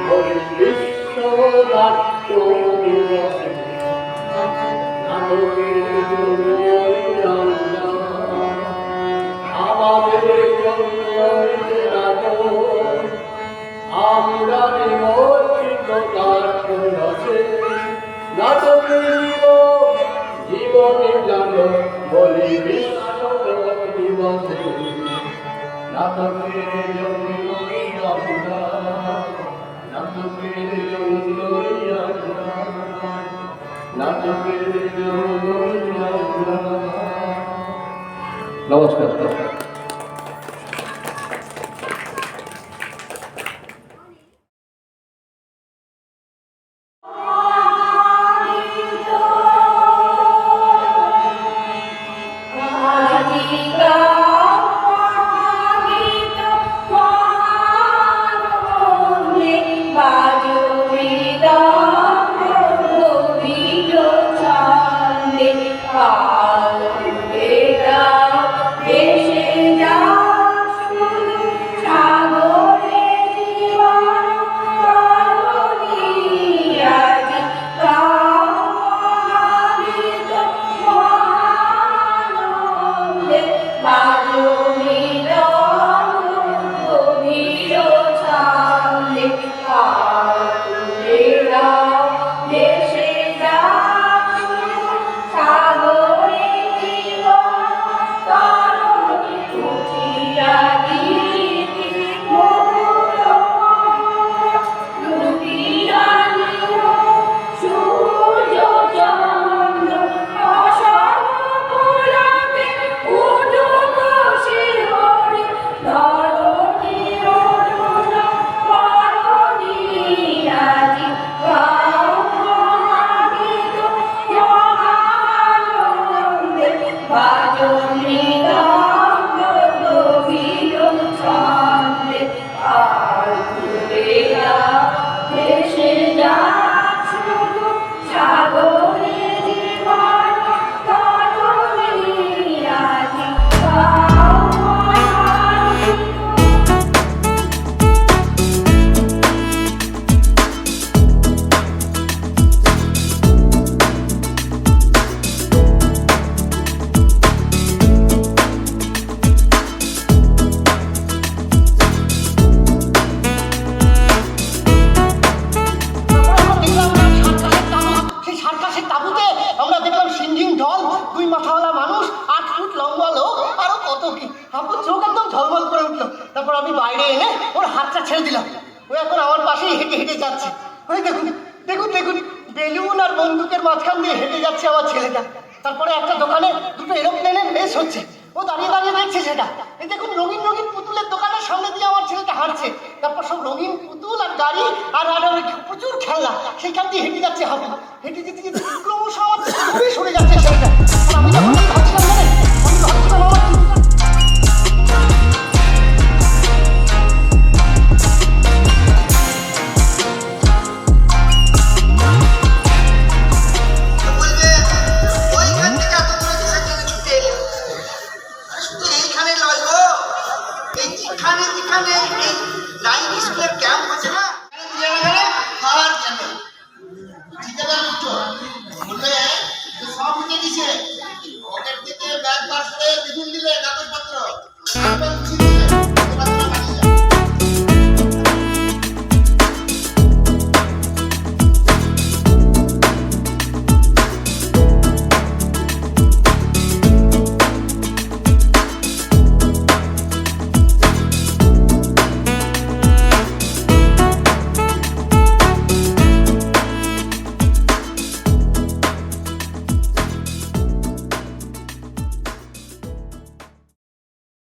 বলি বিশ্বনাট্য দিবসে নাটকের জন্য আমাদের জন্য নাটক আমরা নিমজ্জিত তার রসে নাটকের জীবনে জানো বলি বিশ্ব দিবসে নাটকের জন্যই আমরা নাটকের জন্যই আমরা নাটকের জন্যই আমরা। নমস্কার। তারপর আমি বাইরে এনে ওর হাতটা ছেড়ে দিলাম। ও এখন আমার পাশেই হেঁটে হেঁটে যাচ্ছে। ওই দেখুন দেখুন দেখুন বেলুন আর বন্দুকের মাঝখান দিয়ে হেঁটে যাচ্ছে আমার ছেলেটা। তারপরে একটা দোকানে দুটো এরোপ্লেনের রেস হচ্ছে, ও দাঁড়িয়ে দাঁড়িয়ে দেখছে সেটা। এই দেখুন রঙিন রঙিন পুতুলের দোকানের সামনে দিয়ে আমার ছেলেটা হাঁটছে। তারপর সব রঙিন পুতুল আর গাড়ি আর প্রচুর খেলনা সেইখান দিয়ে হেঁটে যাচ্ছে হাঁটে হেঁটে যেতে যেতে ক্রমশ আমার দূরে সরে যাচ্ছে ছেলেটা। আমি যখন ভাবছিলাম জানেন, আমি ভাবছিলাম আমার